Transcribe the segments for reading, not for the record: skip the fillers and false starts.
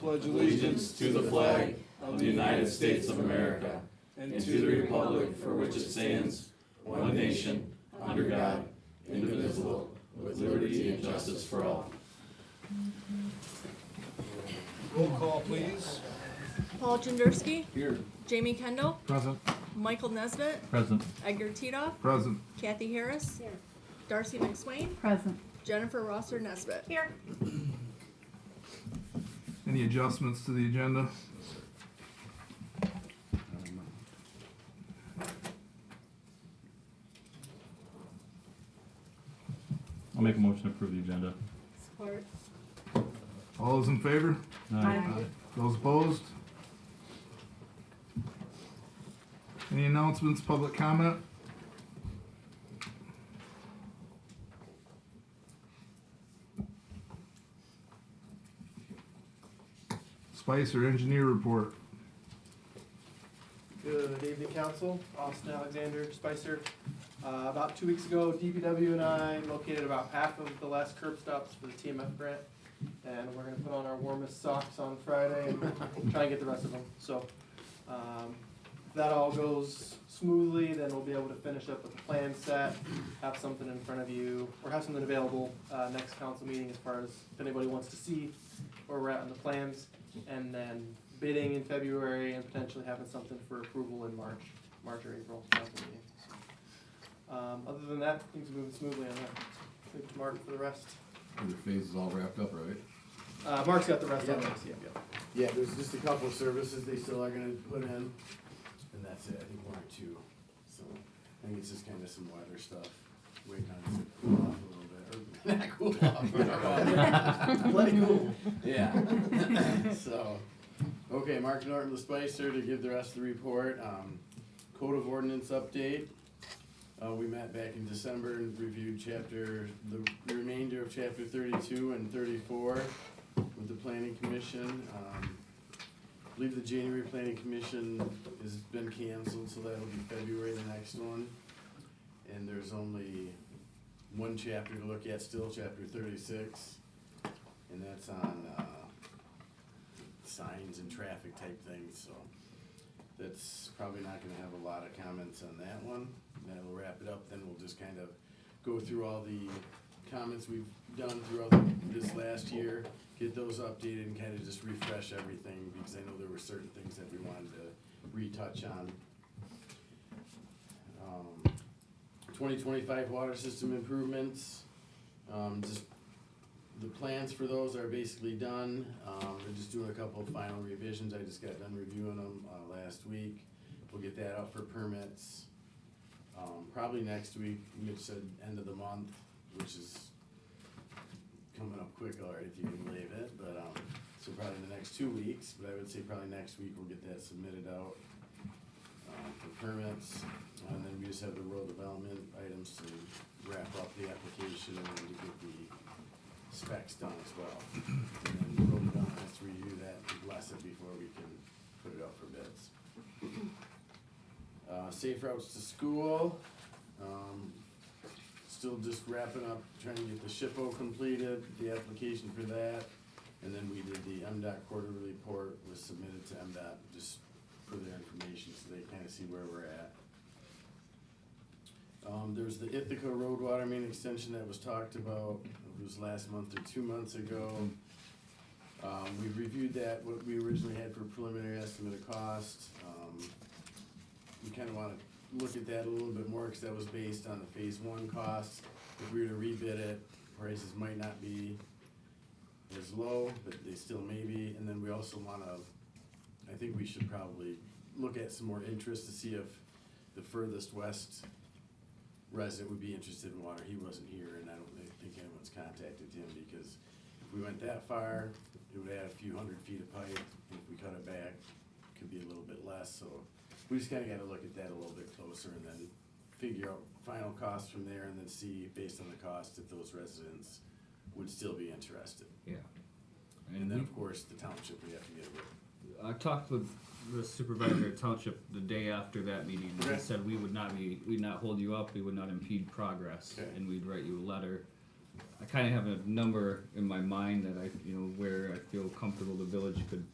pledge allegiance to the flag of the United States of America and to the republic for which it stands, one nation, under God, indivisible, with liberty and justice for all. Roll call, please. Paul Jenderski, Here. Jamie Kendall, Present. Michael Nesbitt, Present. Edgar Titoff, Present. Kathy Harris, Darcy McSwain, Present. Jennifer Rosser Nesbitt. Here. Any adjustments to the agenda? I'll make a motion to approve the agenda. Support. All those in favor? Aye. Those opposed? Any announcements, public comment? Spicer engineer report. Good evening, council. Austin Alexander, Spicer. About 2 weeks ago, DPW and I located about half of the last curb stops for the TMF grant. And we're gonna put on our warmest socks on Friday and try and get the rest of them. So, if that all goes smoothly, then we'll be able to finish up with the plan set, have something in front of you, or have something available, next council meeting as far as if anybody wants to see where we're at on the plans. And then bidding in February and potentially having something for approval in March or April council meeting. Other than that, things are moving smoothly on that. Thanks to Mark for the rest. Are the phases all wrapped up, right? Mark's got the rest of it. Yeah. Yeah, there's just a couple of services they still are gonna put in, and that's it, I think one or two. So, I think it's just kinda some weather stuff, waiting on it to cool off a little bit, or not cool off. Let it cool. Yeah. So, okay, Mark Norton, the Spicer, to give the rest of the report. Code of Ordinance update. We met back in December and reviewed the remainder of chapter 32 and 34 with the planning commission. I believe the January planning commission has been canceled, so that'll be February, the next one. And there's only one chapter to look at still, chapter 36, and that's on signs and traffic type things, so that's probably not gonna have a lot of comments on that one. That'll wrap it up, then we'll just kind of go through all the comments we've done throughout this last year, get those updated and kind of just refresh everything, because I know there were certain things that we wanted to retouch on. 2025 water system improvements, just the plans for those are basically done. We're just doing a couple of final revisions. I just got done reviewing them last week. We'll get that out for permits. Probably next week. Mitch said end of the month, which is coming up quick already if you can believe it. But so probably in the next 2 weeks. But I would say probably next week we'll get that submitted out for permits. And then we just have the rural development items to wrap up the application and then to get the specs done as well. And then the road development has to review that and bless it before we can put it out for bids. Safe routes to school, still just wrapping up, trying to get the SHPO completed, the application for that. And then we did the MDOT quarterly report, was submitted to MDOT just for their information so they kinda see where we're at. There's the Ithaca Road water main extension that was talked about, it was last month or 2 months ago. We've reviewed that, what we originally had for preliminary estimate of cost. We kinda wanna look at that a little bit more, cause that was based on the phase 1 costs. If we were to rebid it, prices might not be as low, but they still may be. And then we also wanna, I think we should probably look at some more interest to see if the furthest west resident would be interested in water. He wasn't here, and I don't think anyone's contacted him, because if we went that far, it would add a few hundred feet of pipe. If we cut it back, it could be a little bit less, so we just kinda gotta look at that a little bit closer and then figure out final costs from there, and then see, based on the cost, if those residents would still be interested. Yeah. And then, of course, the township, we have to get with. I talked with the supervisor at township the day after that meeting, and he Okay. said we'd not hold you up, we would not impede progress, Okay. and we'd write you a letter I kind of have a number in my mind that where I feel comfortable the village could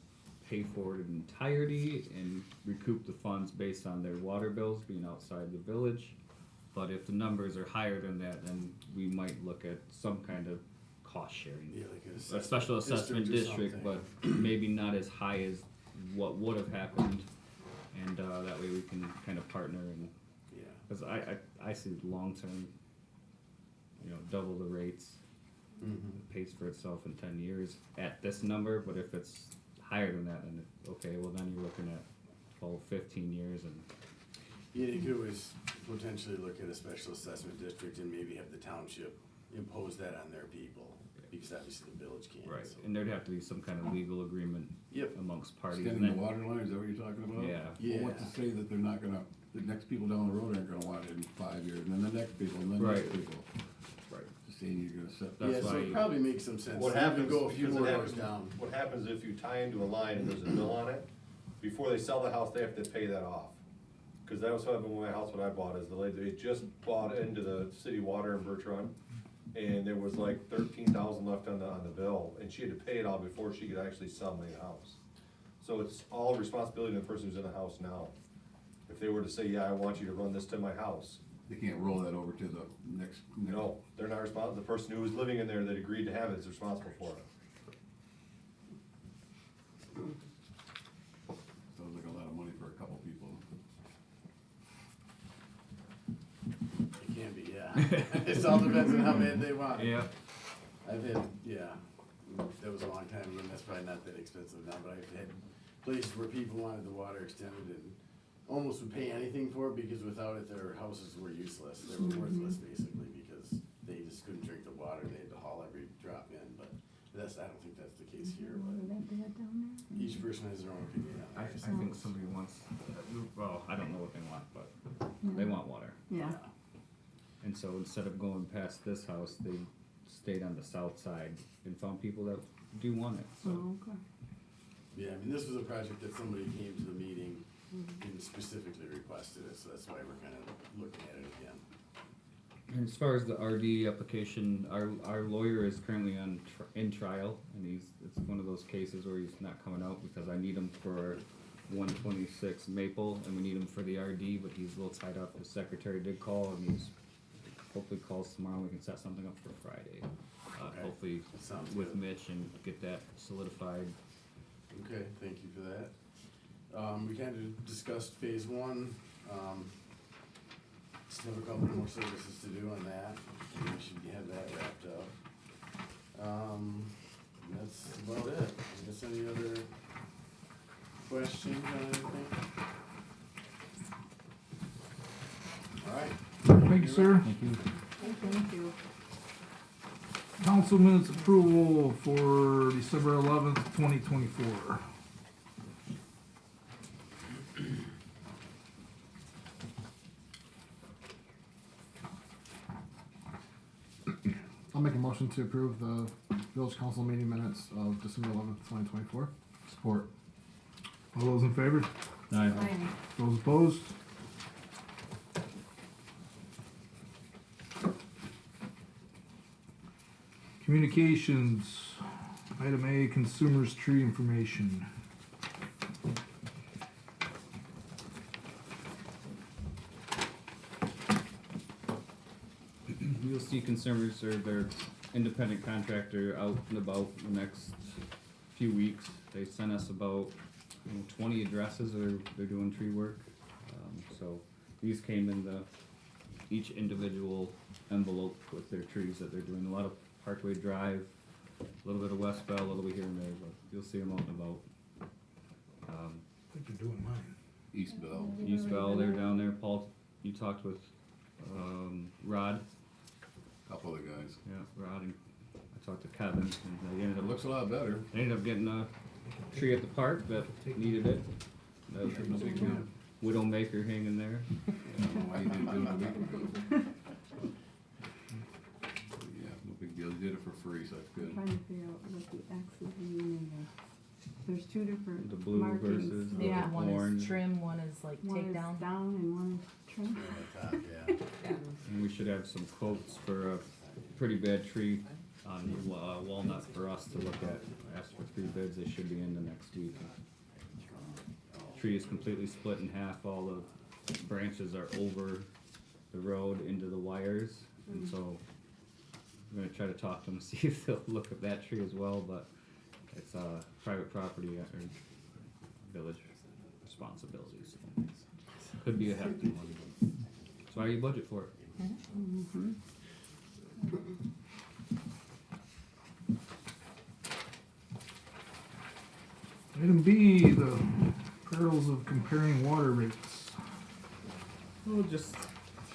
pay for it in entirety and recoup the funds based on their water bills being outside the village. But if the numbers are higher than that, then we might look at some kind of cost sharing. Yeah, like A special assessment or district, something. but maybe not as high as what would have happened. And that way we can kind of partner and, Yeah. because I see long term, double the rates. Mm-hmm. It pays for itself in 10 years at this number, but if it's higher than that, then okay, well then you're looking at 12, 15 years and Yeah, you could always potentially look at a special assessment district and maybe have the township impose that on their people, because obviously the village can't. right, so. and there'd have to be some kind of legal agreement Yep. amongst parties. Extending And the then, water line, is that what you're talking about? Yeah. Yeah. Well, what's to say that they're not gonna, the next people down the road aren't gonna want it in 5 years, and then the next people, and then the next Right. people. right, Just saying you're gonna set. That's Yeah, so why- it probably makes some sense. What to happens, go a few because more it doors happens, down. what happens if you tie into a line and there's a bill on it, before they sell the house, they have to pay that off. Cause that was what happened with my house, what I bought, is the lady, they just bought into the city water in Bertrand, and there was like 13,000 left on the bill, and she had to pay it all before she could actually sell my house. So it's all responsibility of the person who's in the house now. If they were to say, yeah, I want you to run this to my house, They can't roll that over to the next. no, they're not responsible, the person who was living in there that agreed to have it is responsible for it. Sounds like a lot of money for a couple people. It can be, yeah. It all depends on how bad they want it. yeah, I've had, yeah, that was a long time ago, and that's probably not that expensive now, but I've had places where people wanted the water extended and almost would pay anything for it, because without it, their houses were useless. They were worthless, basically, because they just couldn't drink the water, they had to haul every drop in, but I don't think that's the case here, but each person has their own opinion on I it. think somebody wants, well, I don't know what they want, but they want water. Yeah. And so instead of going past this house, they stayed on the south side and found people that do want it, so. okay. Yeah, I mean, this was a project that somebody came to the meeting and specifically requested it, so that's why we're kind of looking at it again. And as far as the RD application, our lawyer is currently in trial, and it's one of those cases where he's not coming out because I need him for 126 Maple, and we need him for the RD, but he's a little tied up. The secretary did call, and he's hopefully calls tomorrow, and we can set something up for Friday. Okay. Hopefully Sounds with good. Mitch and get that solidified. Okay, thank you for that. We kind of discussed phase one, still have a couple more services to do on that, and we should have that wrapped up. That's about it. I guess any other questions on anything? Alright. Thank you, sir. Thank you. Thank you. Council minutes approval for December 11th, 2024. I'll make a motion to approve the village council meeting minutes of December 11th, 2024. Support. All those in favor? Aye. Those opposed? Communications, item A, consumers tree information. You'll see consumers or their independent contractor out and about the next few weeks. They sent us about 20 addresses where they're doing tree work. So these came in each individual envelope with their trees that they're doing. A lot of Parkway Drive, a little bit of West Bell, a little bit here and there, but you'll see them out and about. I think you're doing mine. East Bell. East Bell, they're down there. Paul, you talked with Rod. Couple of guys. Yeah, Rod and I talked to Kevin, and they ended It up looks a lot better. They ended up getting a tree at the park that needed it. No big deal. Widowmaker hanging there. I don't know why you didn't do it a week ago. Yeah, no big deal. You did it for free, so that's good. Trying to figure out what the X's mean in the, there's two different The blue markings. versus the Yeah. One orange. is trim, one is like One take is down. down and one is trim. On the top, yeah. And we should have some quotes for a pretty bad tree on Walnut for us to look at. Asked for 3 bids, they should be in the next week. Tree is completely split in half, all the branches are over the road into the wires, and so I'm gonna try to talk to them, see if they'll look at that tree as well, but it's private property or village responsibility, so could be a hefty one. So how do you budget for it? Item B, the perils of comparing water rates. Well, just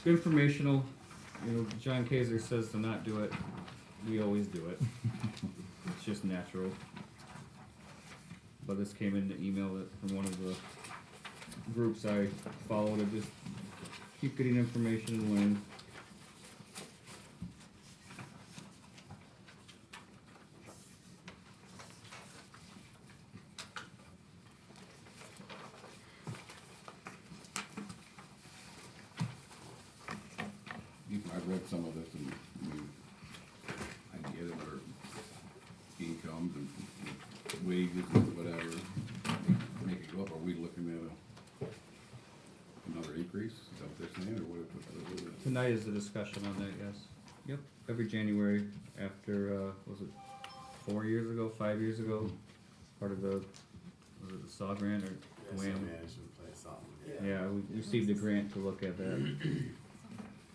informational. You know, John Kaiser says to not do it. We always do it. It's just natural. But this came in the email from one of the groups I follow to just keep getting information and learn. I've read some of this and, I mean, I get it, or incomes and wages and whatever, make it go up. Are we looking at another increase? Is that what they're saying, or what? Tonight is the discussion on that, yes. Yep, every January after, was it 4 years ago, 5 years ago? Part of the, was it the SAW grant or Yes, WAM? management plan, something. Yeah, we received a grant to look at that.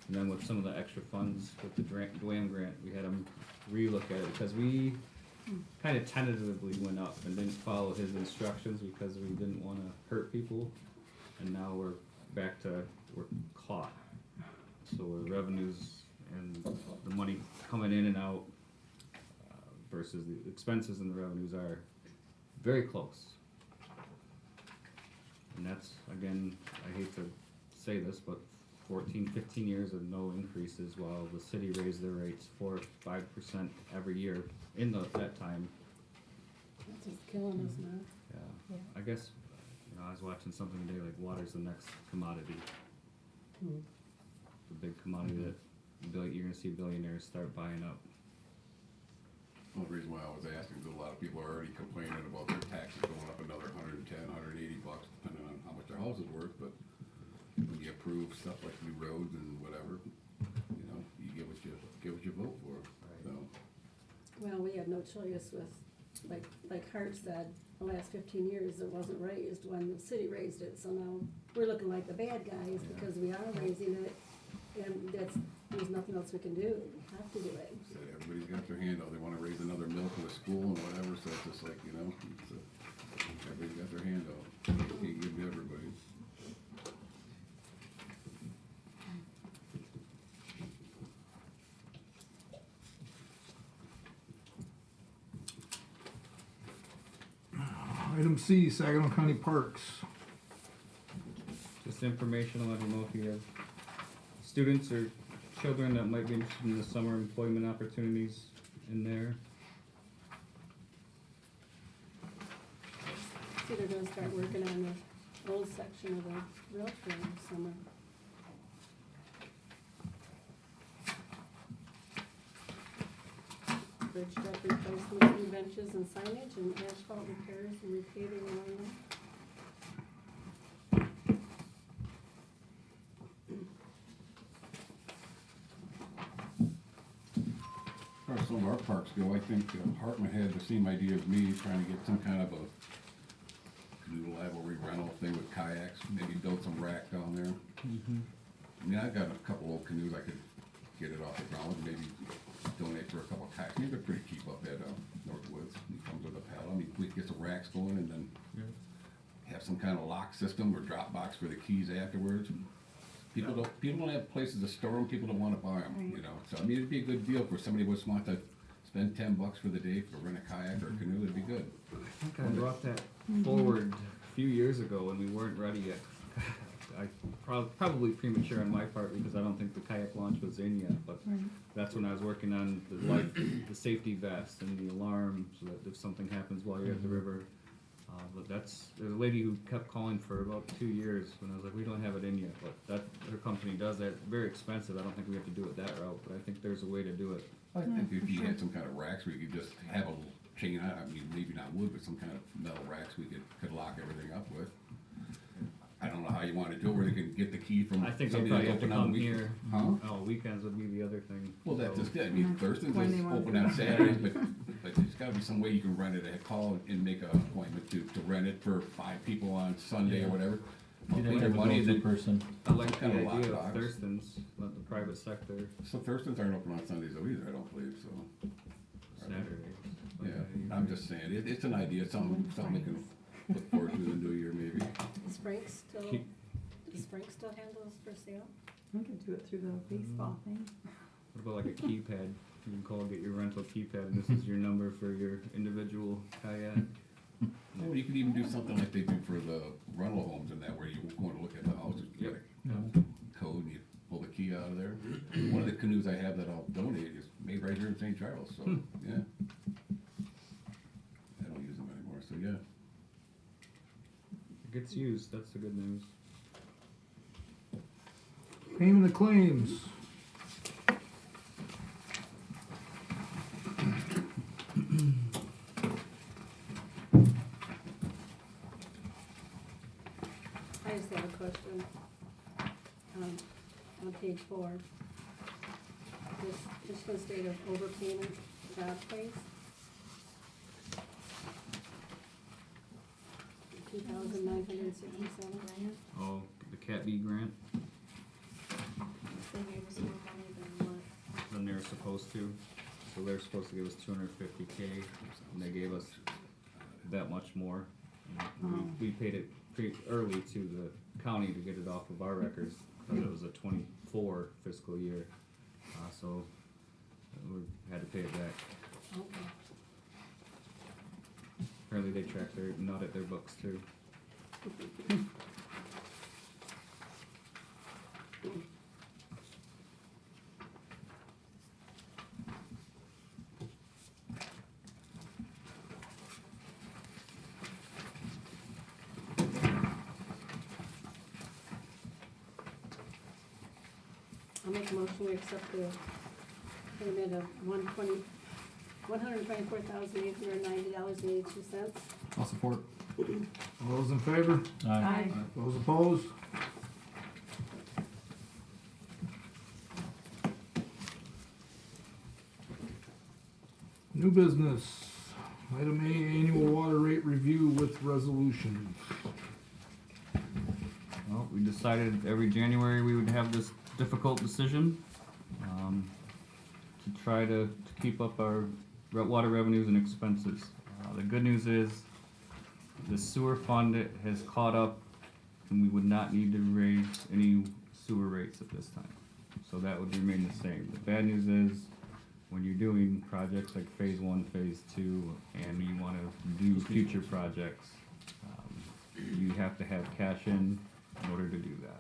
And then with some of the extra funds with the DWAM grant, we had them relook at it because we kind of tentatively went up and didn't follow his instructions because we didn't want to hurt people. And now we're back to, we're caught. So our revenues and the money coming in and out versus the expenses and the revenues are very close. And that's, again, I hate to say this, but 14, 15 years of no increases while the city raised their rates 4 or 5% every year in that time. That's just killing us now. Yeah. I guess, you know, I was watching something today like water's the next commodity. Hmm. The big commodity that you're gonna see billionaires start buying up. Well, the reason why I was asking is a lot of people are already complaining about their taxes going up another $110, $180, depending on how much their house is worth, but when you approve stuff like new roads and whatever, you know, you get what you vote for, so. Well, we had no choice with, like Hart said, the last 15 years it wasn't raised when the city raised it, so now we're looking like the bad guys because we are raising it, and there's nothing else we can do, we have to do it. Said everybody's got their hand out, they wanna raise another mill for the school and whatever, so it's just like, you know, everybody's got their hand out, you can't give to everybody. Item C, Saginaw County Parks. Just informational, I don't know if you have students or children that might be interested in the summer employment opportunities in there. See, they're gonna start working on the old section of the rail trail this summer. Bridge deck replacements, new benches and signage, and asphalt repairs and repaving along them. As far as some of our parks go, I think Hartman had the same idea as me, trying to get some kind of a canoe library rental thing with kayaks, maybe build some rack down there. I mean, I've got a couple old canoes, I could get it off the ground, maybe donate for a couple of kayaks. I mean, they're pretty cheap up at Northwoods. It comes with a paddle. I mean, we could get some racks going and then have some kind of lock system or drop box for the keys afterwards. People don't have places to store them. People don't want to buy them, you know. So I mean, it'd be a good deal for somebody who just wants to spend $10 for the day for rent a kayak or a canoe. It'd be good. I think I brought that forward a few years ago when we weren't ready yet. I probably premature on my part because I don't think the kayak launch was in yet, but that's when I was working on the safety vest and the alarm so that if something happens while you're at the river. But there's a lady who kept calling for about 2 years when I was like, we don't have it in yet, but her company does that. It's very expensive. I don't think we have to do it that route, but I think there's a way to do it I think if you had some kind of racks where you could just have a little chain, I mean, maybe not wood, but some kind of metal racks we could lock everything up with. I don't know how you wanna do it, where they can get the key from I think they somebody probably that's have to open on come the weekend. here. Huh? Oh, weekends would be the other thing. Well, that's So- just it, I mean, Thurston's When is they want open to. on Saturdays, but there's gotta be some way you can rent it, call and make an appointment to rent it for 5 people on Sunday or whatever. You'd Pay have to their have a money and go-to then, person. I like the Kinda lock idea of dogs. Thurston's, let the private sector so Thurston's aren't open on Sundays though either, I don't believe, so. Saturdays. Yeah, I'm just saying, it's an idea, it's something we can look forward to in the new year maybe. Does Frank still, Keep- does Frank still have those for sale? We could do it through the baseball thing. What about like a keypad? You can call, get your rental keypad, and this is your number for your individual kayak. Well, you could even do something like they do for the rental homes and that, where you want to look at the houses, you Yep. get a code, and you pull the key out of there. One of the canoes I have that I'll donate is made right here in St. Charles, so, yeah. I don't use them anymore, so yeah. It gets used, that's the good news. Payment of claims. I just have a question. On page 4. This was state of overpayment job claims. 2,967. Oh, the Cat B grant, They gave us more money than what? than they're supposed to. So they're supposed to give us 250K, and they gave us that much more. And we paid it pretty early to the county to get it off of our records, because it was a 24 fiscal year. So we had to pay it back. Okay. Apparently they track their, not at their books too. I'll make a motion, we accept the payment of $124,890.82. I'll support. All those in favor? Aye. Those opposed? New business. Item A, annual water rate review with resolution. Well, we decided every January we would have this difficult decision, to try to keep up our water revenues and expenses. The good news is the sewer fund has caught up, and we would not need to raise any sewer rates at this time. So that would remain the same. The bad news is, when you're doing projects like phase 1, phase 2, and you wanna do future projects, you have to have cash in order to do that.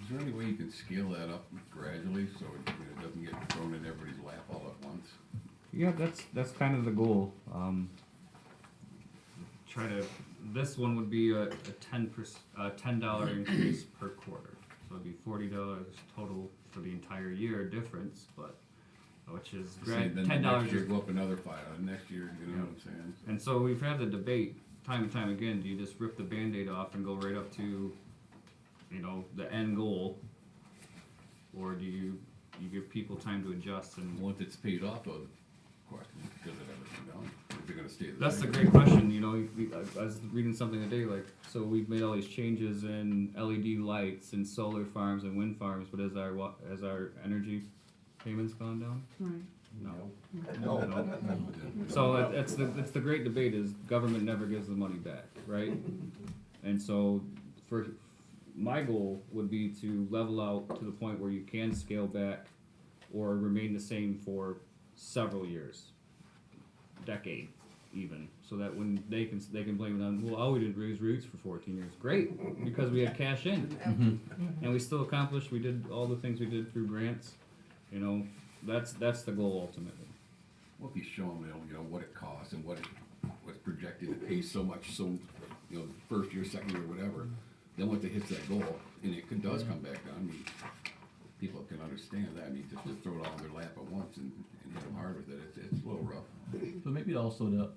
Is there any way you can scale that up gradually, so it doesn't get thrown in everybody's lap all at once? Yeah, that's kind of the goal. This one would be a $10 increase per quarter. So it'd be $40 total for the entire year difference, but, which is Say then $10 next year is. go up another 5, next year, you know what I'm saying? And so we've had the debate time and time again, do you just rip the Band-Aid off and go right up to, the end goal? Or do you give people time to adjust and Once it's paid off, though, the question is, does it ever come down? Is it gonna stay the same? that's the great question, I was reading something today, like, so we've made all these changes in LED lights and solar farms and wind farms, but has our energy payments gone down? Right. No. No. So it's the great debate is government never gives the money back, right? And so for my goal would be to level out to the point where you can scale back or remain the same for several years, decade even, so that when they can blame it on, well, we didn't raise rates for 14 years. Great, because we had cash in, and we still accomplished. We did all the things we did through grants. That's the goal ultimately. Well, if you show them, what it costs and what's projected to pay so much, first year, second year, whatever, then once it hits that goal, and it does come back down, people can understand that. I mean, just to throw it all in their lap at once and hit them hard with it, it's a little rough. But maybe also to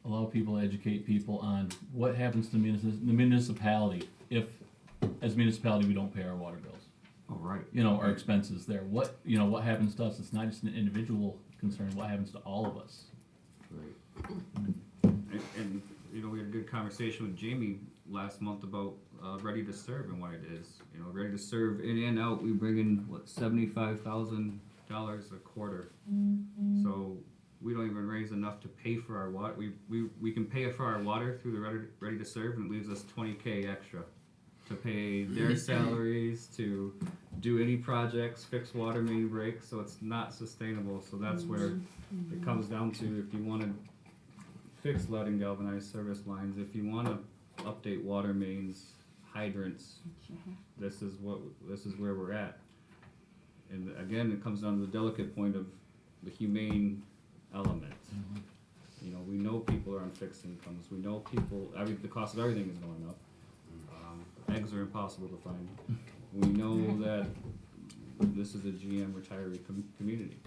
allow people, educate people on what happens to the municipality if, as a municipality, we don't pay our water bills. Oh, right. You know, our expenses there. What, you know, what happens to us? It's not just an individual concern. What happens to all of us? Right. And, you know, we had a good conversation with Jamie last month about Ready to Serve and what it is. You know, Ready to Serve in and out, we bring in, what, $75,000 a quarter. So we don't even raise enough to pay for our water. We can pay for our water through the Ready to Serve, and it leaves us $20K extra to pay their salaries, to do any projects, fix water main breaks, so it's not sustainable. So that's where it comes down to, if you want to fix lead and galvanized service lines, if you want to update water mains, hydrants, this is where we're at. And again, it comes down to the delicate point of the humane element. You know, we know people are on fixed incomes. We know the cost of everything is going up. Eggs are impossible to find. We know that this is a GM retiree community.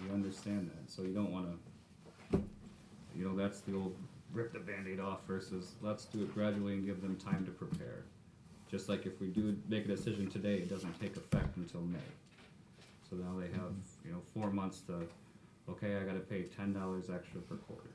We understand that, so you don't want to, you know, that's the old rip the Band-Aid off versus let's do it gradually and give them time to prepare. Just like if we do make a decision today, it doesn't take effect until May. So now they have, you know, 4 months to, okay, I gotta pay $10 extra per quarter.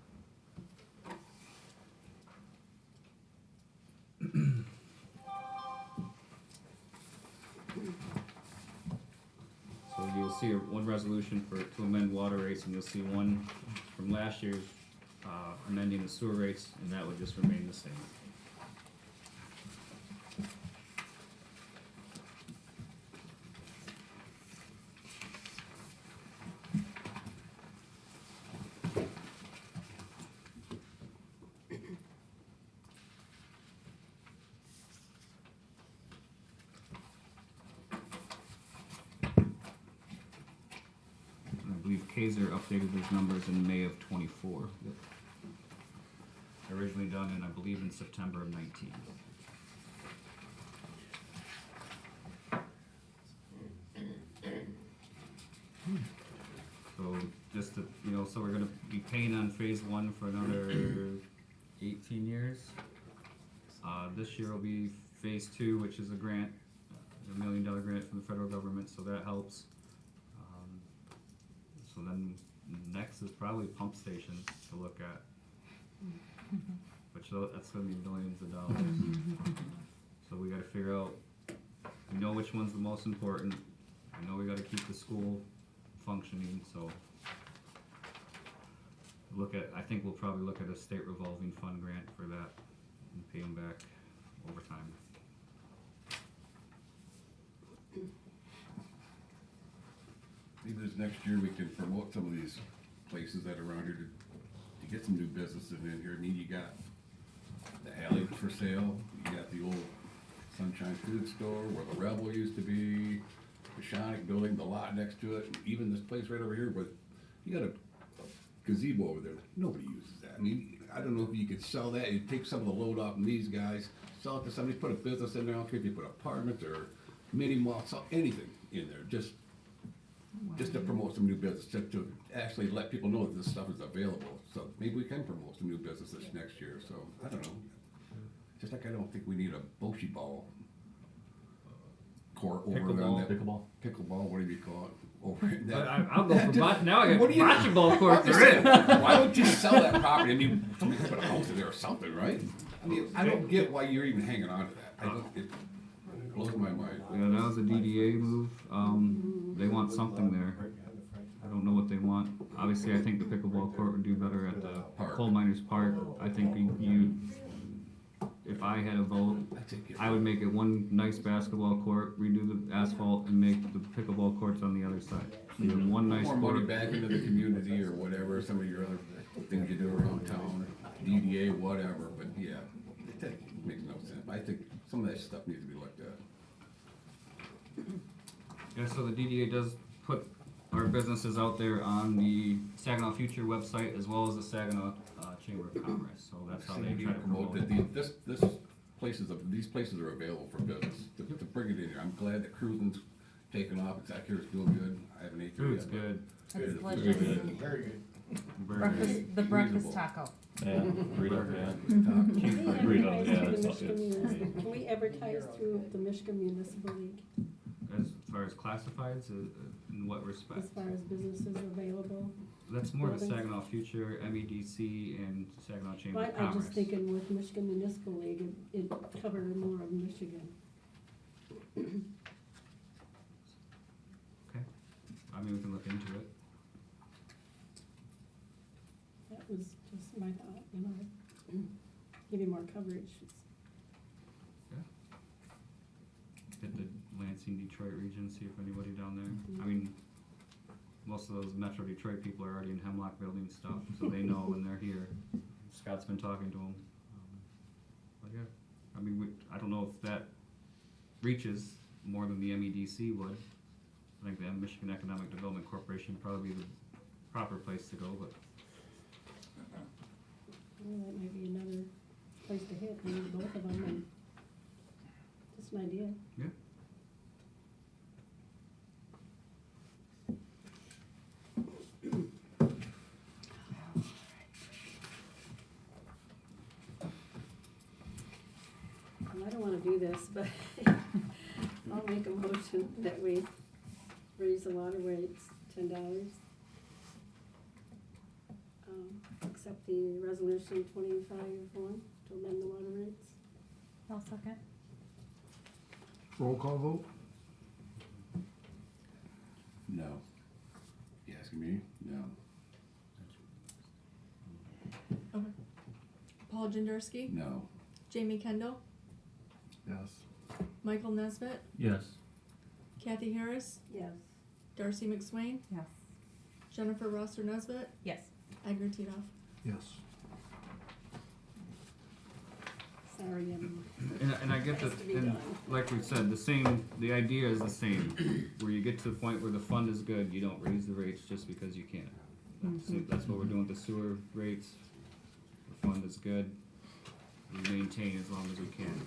So you'll see one resolution to amend water rates, and you'll see one from last year's amending the sewer rates, and that would just remain the same. I believe Kaiser updated those numbers in May of '24. Originally done in, I believe, in September of '19. So just to, you know, so we're gonna be paying on phase one for another 18 years. This year will be phase two, which is a grant, $1 million grant from the federal government, so that helps. So then next is probably pump stations to look at, which that's gonna be millions of dollars. So we gotta figure out, we know which one's the most important. We know we gotta keep the school functioning, so I think we'll probably look at a state revolving fund grant for that and pay them back over time. Maybe this next year we can promote some of these places that are around here to get some new businesses in here. I mean, you got the alley for sale, you got the old Sunshine Food Store where the Rebel used to be, the Shonic building, the lot next to it, even this place right over here, but you got a gazebo over there. Nobody uses that. I mean, I don't know if you could sell that, you take some of the load off from these guys, sell it to somebody, put a business in there, I don't care if you put apartments or mini mall, sell anything in there, just to promote some new business, to actually let people know that this stuff is available. So maybe we can promote some new businesses next year, so, I don't know. Just like I don't think we need a Boshi ball court over there. Pickleball, whatever you call it. Over in that. I'll go for now I got What do you- bocce ball courts. I'm just saying, why don't you sell that property? I mean, somebody could put a house in there or something, right? I mean, I don't get why you're even hanging on to that. It blows my mind. Yeah, that was a DDA move. They want something there. I don't know what they want. Obviously, I think the pickleball court would do better at the Coal Miners Park. I think if I had a vote, I would make it one nice basketball court, redo the asphalt, and make the pickleball courts on the other side. So you have one nice More money court. back into the community or whatever, some of your other things you do around town, DDA, whatever, but yeah, that makes no sense. I think some of that stuff needs to be looked at. Yeah, so the DDA does put our businesses out there on the Saginaw Future website as well as the Saginaw Chamber of Commerce. So that's how they try to promote it. These places are available for business, to bring it in here. I'm glad that Cruising's taken off, it's actually still good, I haven't ate there yet. Food's good. It's Good. delicious. Very good. Very good. Very Breakfast, the breakfast Reasonable. taco. Yeah, burrito, yeah. Can we Burrito, advertise yeah, through it's the all Michigan good. Municipal, can we advertise through the Michigan Municipal League As far as classifieds, in what respect? as far as businesses available? That's more the buildings? Saginaw Future, MEDC, and Saginaw Chamber Well, of I'm Commerce. just thinking with Michigan Municipal League, it covered more of Michigan. Okay, I mean, we can look into it. That was just my thought, you know, give you more coverage. Hit the Lansing, Detroit region, see if anybody down there. I mean, most of those Metro Detroit people are already in Hemlock building stuff, so they know when they're here. Scott's been talking to them. But yeah, I mean, I don't know if that reaches more than the MEDC would. I think the Michigan Economic Development Corporation would probably be the proper place to go, but Well, that might be another place to hit, maybe both of them, and just an idea. yeah. Well, I don't wanna do this, but I'll make a motion that we raise the water rates $10. Accept the resolution 25-1 to amend the water rates. I'll second. Roll call vote? No. You asking me? No. Paul Jenderski, No. Jamie Kendall, Yes. Michael Nesbitt, Yes. Kathy Harris, Yes. Darcy McSwain, Yes. Jennifer Rosser Nesbitt, Yes. Edgar Titoff. Yes. Sorry, Emily. And I get Has that, to be and done. like we said, the idea is the same, where you get to the point where the fund is good, you don't raise the rates just because you can. That's what we're doing with the sewer rates, the fund is good, we maintain as long as we can.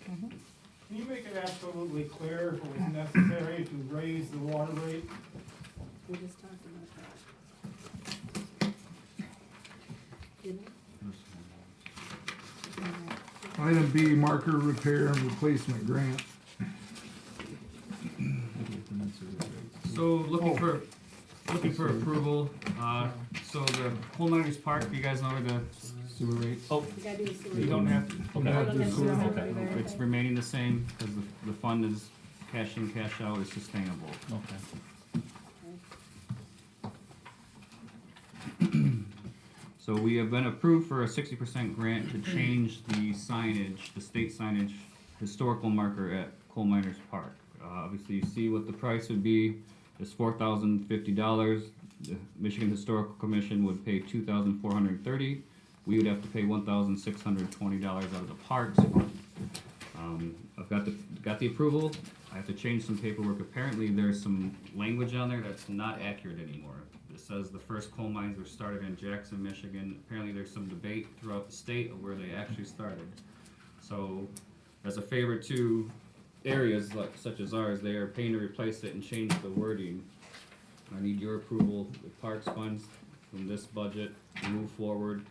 Can you make it absolutely clear if it was necessary to raise the water rate? We just talked about that. Didn't we? Item B, marker repair and replacement grant. So looking for approval, so the Coal Miners Park, you guys know where the sewer rates? Oh, We gotta do the sewer. You don't have to. We have Okay. to Okay. approve. Okay. It's remaining the same, cause the fund is cash in, cash out is sustainable. okay. So we have been approved for a 60% grant to change the signage, the state signage, historical marker at Coal Miners Park. Obviously, you see what the price would be. It's $4,050. The Michigan Historical Commission would pay $2,430. We would have to pay $1,620 out of the parks fund. I've got the approval. I have to change some paperwork. Apparently, there's some language on there that's not accurate anymore. It says the first coal mines were started in Jackson, Michigan. Apparently, there's some debate throughout the state of where they actually started. So, as a favor to areas such as ours, they are paying to replace it and change the wording. I need your approval, the parks funds from this budget to move forward.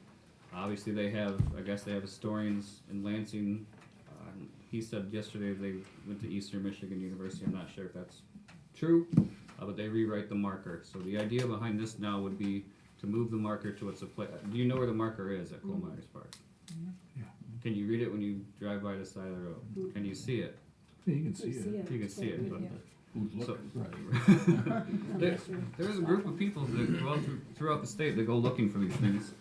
Obviously, I guess they have historians in Lansing. He said yesterday they went to Eastern Michigan University. I'm not sure if that's true, but they rewrite the marker. So the idea behind this now would be to move the marker to its place. Do you know where the marker is at Coal Miners Park? Yeah. Can you read it when you drive by the side of the road? Can you see it? Yeah, you can see We see it. it. You can see it, but Yeah. Who's So- looking? There's a group of people that go out throughout the state that go looking for these things.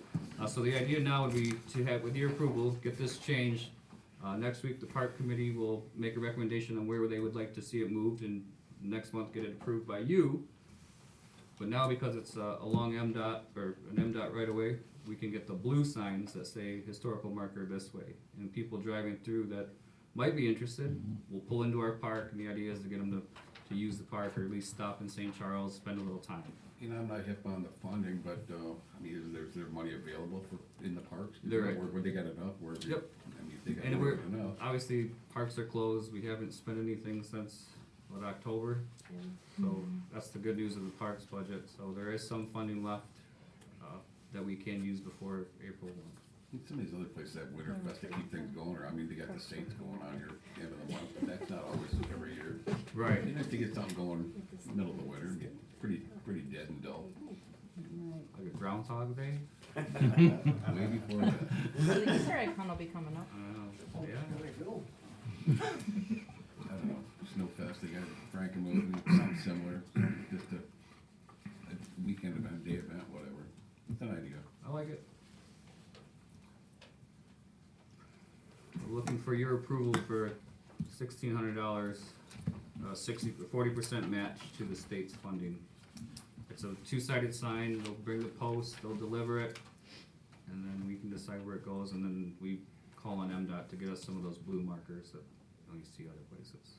So the idea now would be to have, with your approval, get this changed. Next week, the park committee will make a recommendation on where they would like to see it moved, and next month get it approved by you. But now, because it's along MDOT, or an MDOT right away, we can get the blue signs that say historical marker this way. And people driving through that might be interested, will pull into our park, and the idea is to get them to use the park, or at least stop in St. Charles, spend a little time. You know, I'm not hip on the funding, but, I mean, is there money available in the parks? There is. Where they got enough, Yep. I mean, if they got And more than enough. obviously, parks are closed, we haven't spent anything since, October. Yeah. So that's the good news of the parks budget. So there is some funding left, that we can use before April one. Some of these other places have Winterfest to keep things going, or I mean, they got the Saints going on here at the end of the month, but that's not always every year. Right. You have to get something going middle of the winter, and get pretty dead and dull. Like a Groundhog Day? Way before that. The Easter egg hunt will be coming up. Yeah. I don't know, Snowfest, they got Frankenmuth, something similar, just a weekend event, day event, whatever. It's an idea. I like it. We're looking for your approval for $1,600, 40% match to the state's funding. It's a two-sided sign, they'll bring the post, they'll deliver it, and then we can decide where it goes, and then we call on MDOT to get us some of those blue markers that you see other places.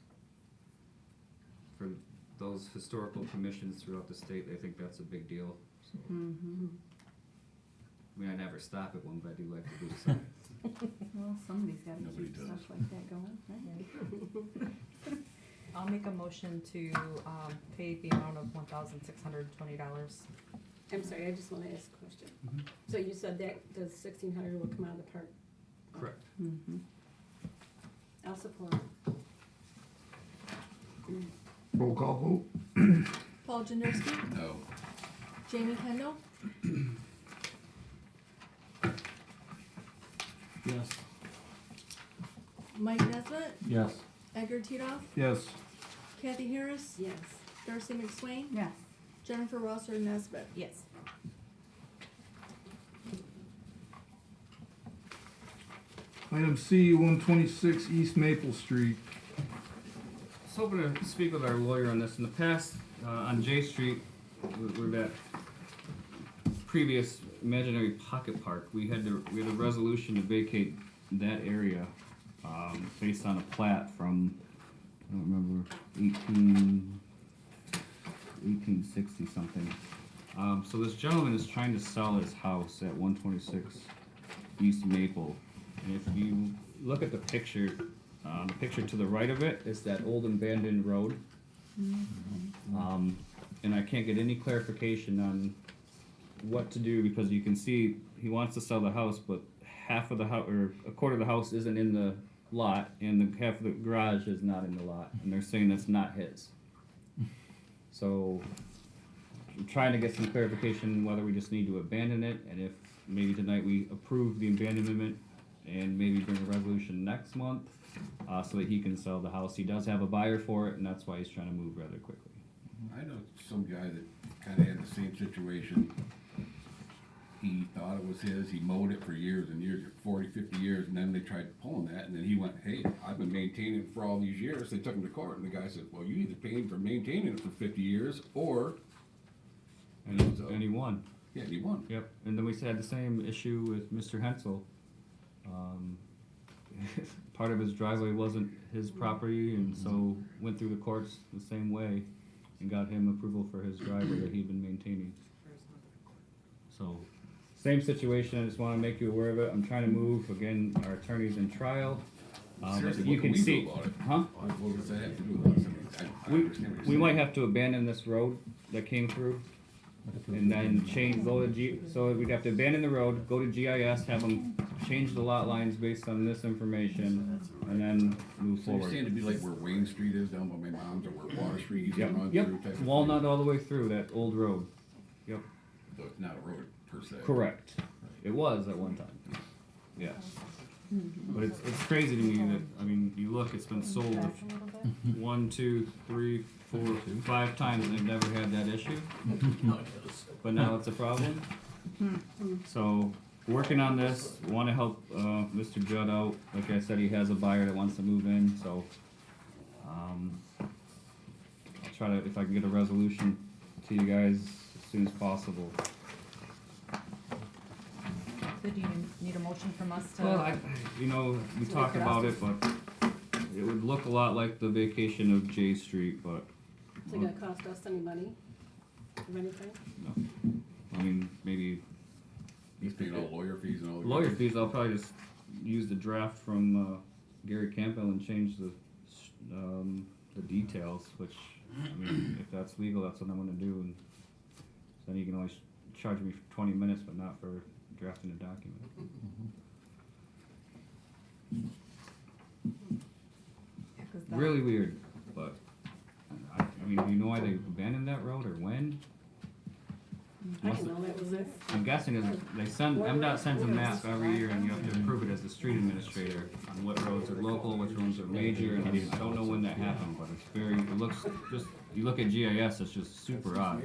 For those historical commissions throughout the state, they think that's a big deal, so. Mm-hmm. I mean, I never stop at one, but I do like to do the signs. Well, somebody's gotta Nobody keep does. stuff like that going, right? I'll make a motion to, pay the amount of $1,620. I'm sorry, I just wanna ask a question. Mhm. So you said that the 1,600 will come out of the park? Correct. Mm-hmm. I'll support. Roll call vote. Paul Januski, No, Jamie Kendall, Yes. Mike Nesbitt, Yes. Edgar Titoff, Yes. Kathy Harris, Yes. Darcy McSwain, Yes. Jennifer Rosser Nesbitt. Yes. Item C, 126 East Maple Street. I was hoping to speak with our lawyer on this. In the past, on J Street, where that previous imaginary pocket park, we had a resolution to vacate that area, based on a plat from, I don't remember, 1860 something. So this gentleman is trying to sell his house at 126 East Maple. And if you look at the picture to the right of it is that old abandoned road. And I can't get any clarification on what to do because you can see he wants to sell the house, but half of the house or a quarter of the house isn't in the lot, and the half of the garage is not in the lot, and they're saying that's not his. So I'm trying to get some clarification whether we just need to abandon it, and if maybe tonight we approve the abandonment and maybe bring a resolution next month, so that he can sell the house. He does have a buyer for it, and that's why he's trying to move rather quickly. I know some guy that kinda had the same situation. He thought it was his, he mowed it for years and years, 40, 50 years, and then they tried pulling that, and then he went, hey, I've been maintaining it for all these years. They took him to court, and the guy said, well, you either pay him for maintaining it for 50 years, or, And, and he won. yeah, he won. Yep. And then we had the same issue with Mr. Hensel. Part of his driveway wasn't his property, and so went through the courts the same way and got him approval for his driveway that he'd been maintaining. So, same situation. I just want to make you aware of it. I'm trying to move. Again, our attorney's in trial. But Seriously, you what can can we see, do about it? huh? What does that have to do with us? I mean, I We, understand what you're we saying. might have to abandon this road that came through, and then go to so we'd have to abandon the road, go to GIS, have them change the lot lines based on this information, and then move So you're forward. saying it'd be like where Wayne Street is down by my mom's, or where Water Street used to Yep, run yep, through type of thing? Walnut all the way through, that old road. Yep, So it's not a road per se. correct. It was at one time, yes. But it's crazy to me that, I mean, you look, it's been sold Back a little bit. 1, 2, 3, 4, 5 times, and they've never had that issue. But now it's a problem. So, working on this, want to help Mr. Judd out. Like I said, he has a buyer that wants to move in, so I'll try to, if I can get a resolution to you guys as soon as possible. So do you need a motion from us to? Well, we talked about it, but it would look a lot like the vacation of J Street, but Is it gonna cost us any money or anything? I mean, maybe He's paying all lawyer fees and all the. lawyer fees. I'll probably just use the draft from Gary Campbell and change the the details, which, I mean, if that's legal, that's what I'm gonna do, and then you can always charge me for 20 minutes, but not for drafting a document. Yeah, 'cause that- Really weird, but, I mean, do you know why they abandoned that road, or when? I didn't know that was there. I'm guessing is they send, MDOT sends a map every year and you have to approve it as the street administrator on what roads are local, which roads are major, and I don't know when that happened, but it's very, it looks just, you look at GIS, it's just super odd.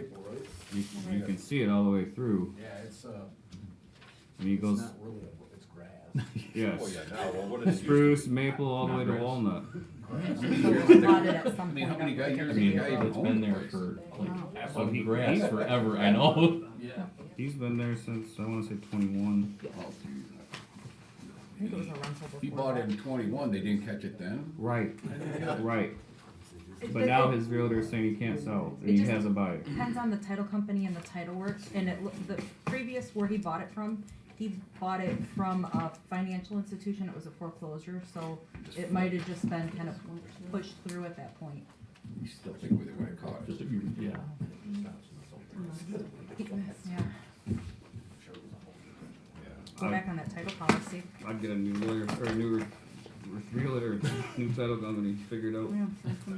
You can see it all the way through. Yeah, it's, I mean, it goes, really, it's grass. yes, Oh, yeah, now, well, what is it? spruce, maple, all the way to walnut. So we bought it at some I mean, how point many up guys- there. I years mean, ago, you it's own been the there place. for like, Well, some grass forever, I know. Yeah. He's been there since, I wanna say 21. Oh, geez. I think it was a rental before. He bought it that. in 21, they didn't catch it then? Right, right. It- But it- now his realtor's saying he can't sell, and It he just- has a buyer. Depends on the title company and the title work, and the previous where he bought it from, he bought it from a financial institution, it was a foreclosure, so it might have just been kind of pushed through at that point. You still think they would have caught Just it? if you, yeah. Yeah, go back on that title policy. I'd get a new lawyer, or a new realtor, new title company, figure it out. Yeah.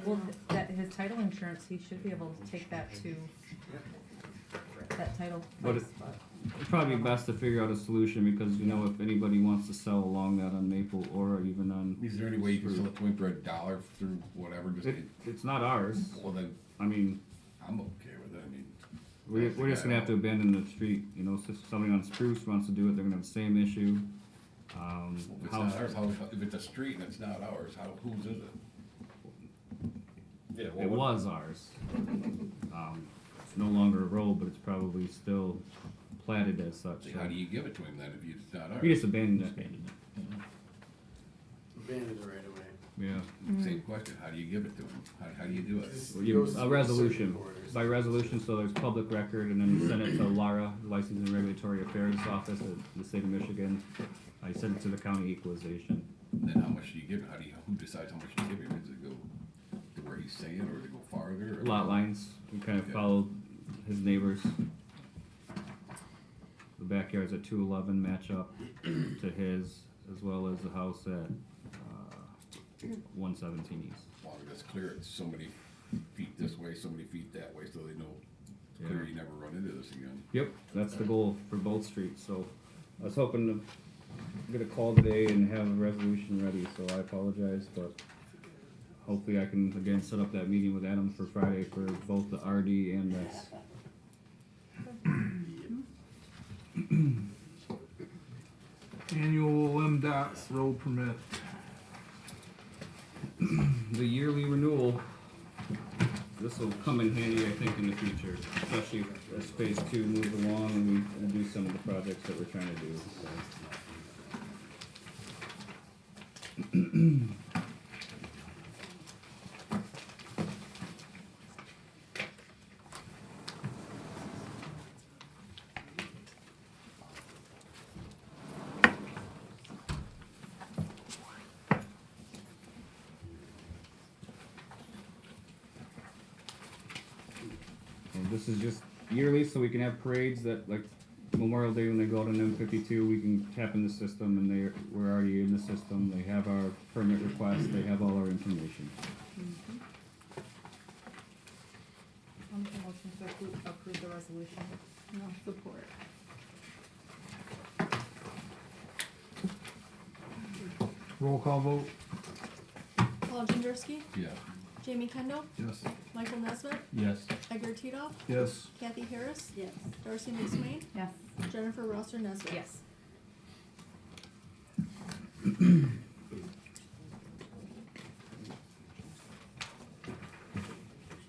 Well, that, his title insurance, he should be able to take that to that title But place, it- but. It's probably best to figure out a solution, because you know, if anybody wants to sell along that on Maple or even on, Is there any way you can sell it to him for $1 through whatever, just, it's not ours. well then, I mean, I'm okay with it, I mean. we're just gonna have to abandon the street, you know, so if somebody on Spruce wants to do it, they're gonna have the same issue. If it's How- not ours, if it's a street and it's not ours, whose is it? It was ours. It's no longer a road, but it's probably still platted as such. See, how do you give it to him then if it's not We ours? just abandoned it. Abandoned it. Abandoned it right away. Yeah. Same question, how do you give it to him? How do you do it? Well, you- a resolution, by resolution, so there's public record, and then you send it to LARA, License and Regulatory Affairs Office of the state of Michigan. I send it to the county equalization. Then how much do you give him? Who decides how much you give him? Does it go to where he's saying, or does it go farther? or- Lot lines, we kind of followed his neighbors. The backyards at 211 match up to his, as well as the house at 117 East. As long as it's clear, it's so many feet this way, so many feet that way, so they know it's clear Yeah. you never run into this again. Yep, that's the goal for both streets, so I was hoping to get a call today and have a resolution ready, so I apologize, but hopefully I can again set up that meeting with Adam for Friday for both the RD and this. Annual MDOT road permit. The yearly renewal, this will come in handy, I think, in the future, especially as phase 2 moves along and we do some of the projects that we're trying to do, so. And this is just yearly, so we can have parades that, like Memorial Day when they go out on M52, we can tap in the system, and we're already in the system. They have our permit requests, they have all our information. I'll make a motion to approve the resolution. No, support. Roll call vote. Paul Jandrowski, Yeah. Jamie Kendall, Yes. Michael Nesbitt, Yes. Edgar Titoff, Yes. Kathy Harris, Yes. Darcy McSwain, Yes. Jennifer Rosser Nesbitt. Yes.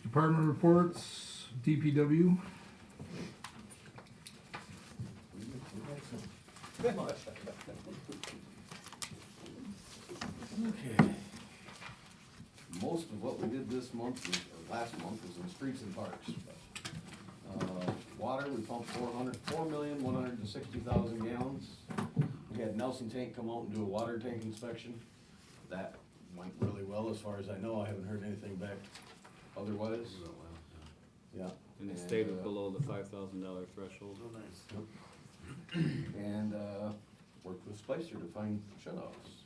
Department reports, DPW. Okay. Most of what we did this month, or last month, was in streets and parks. Water, we pumped 4,160,000 gallons. We had Nelson Tank come out and do a water tank inspection. That went really well as far as I know. I haven't heard anything back otherwise. Yeah. And it stayed below the $5,000 threshold. Oh, nice. And, worked with Spicer to find shutoffs.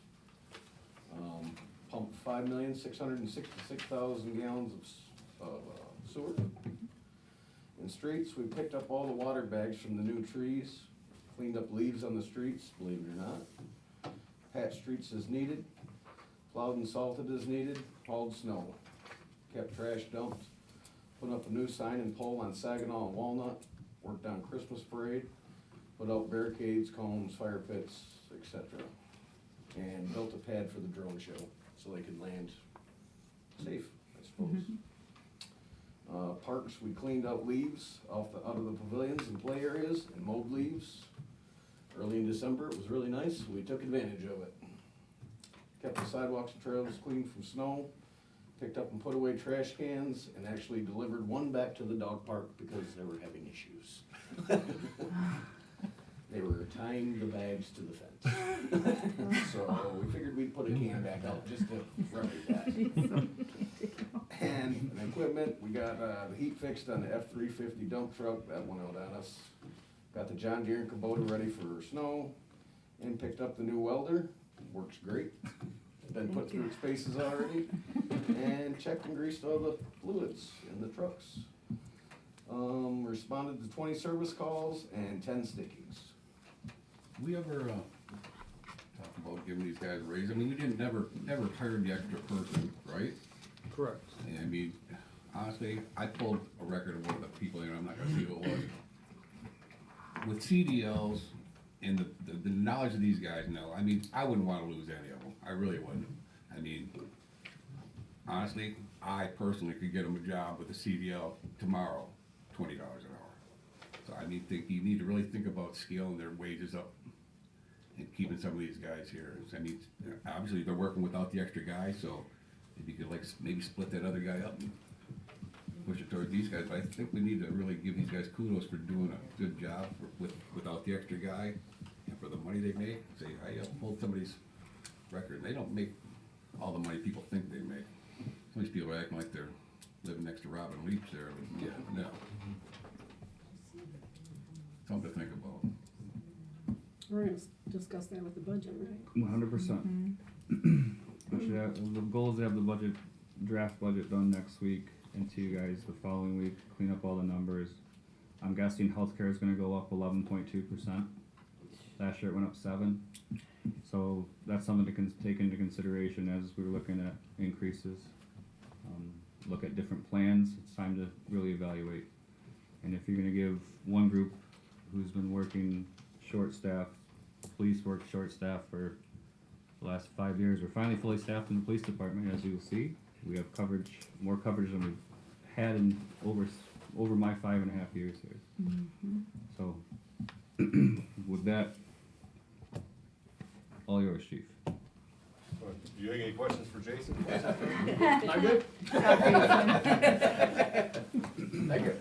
Pumped 5,666,000 gallons of sewer. In streets, we picked up all the water bags from the new trees, cleaned up leaves on the streets, believe it or not. Patched streets as needed, plowed and salted as needed, hauled snow. Kept trash dumped, put up a new sign and pole on Saginaw and Walnut, worked on Christmas parade, put out barricades, cones, fire pits, etc. And built a pad for the drone show, so they could land safe, I suppose. Parks, we cleaned out leaves out of the pavilions and play areas and mowed leaves. Early in December, it was really nice, we took advantage of it. Kept the sidewalks and trails clean from snow, picked up and put away trash cans, and actually delivered one back to the dog park because they were having issues. They were tying the bags to the fence. So we figured we'd put a can back out just to remedy that. And equipment, we got the heat fixed on the F-350 dump truck, that went out on us. Got the John Deere and Kubota ready for snow, and picked up the new welder, works great. Been put through its paces already, and checked and greased all the fluids in the trucks. Responded to 20 service calls and 10 stickings. We ever, talk about giving these guys a raise? I mean, we didn't never hired the extra person, right? Correct. And I mean, honestly, I pulled a record of one of the people, I'm not gonna see who it was. With CDLs and the knowledge of these guys now, I mean, I wouldn't wanna lose any of them, I really wouldn't. I mean, honestly, I personally could get them a job with a CDL tomorrow, $20 an hour. So I mean, you need to really think about scaling their wages up and keeping some of these guys here. I mean, obviously they're working without the extra guy, so if you could like maybe split that other guy up and push it toward these guys. But I think we need to really give these guys kudos for doing a good job without the extra guy and for the money they make. Say, I pulled somebody's record. They don't make all the money people think they make. Some of these people are acting like they're living next to Robin Leach there, but yeah, no. Something to think about. We're gonna discuss that with the budget, right? 100%. The goal is to have the draft budget done next week, and to you guys the following week, clean up all the numbers. I'm guessing healthcare is gonna go up 11.2%. Last year it went up 7%. So that's something to take into consideration as we're looking at increases. Look at different plans, it's time to really evaluate. And if you're gonna give one group who's been working short staff, police work short staff for the last 5 years, we're finally fully staffed in the police department, as you'll see. We have coverage, more coverage than we've had in over my 5.5 years here. So, with that, all yours, Chief. Do you have any questions for Jason? I'm good. Thank you.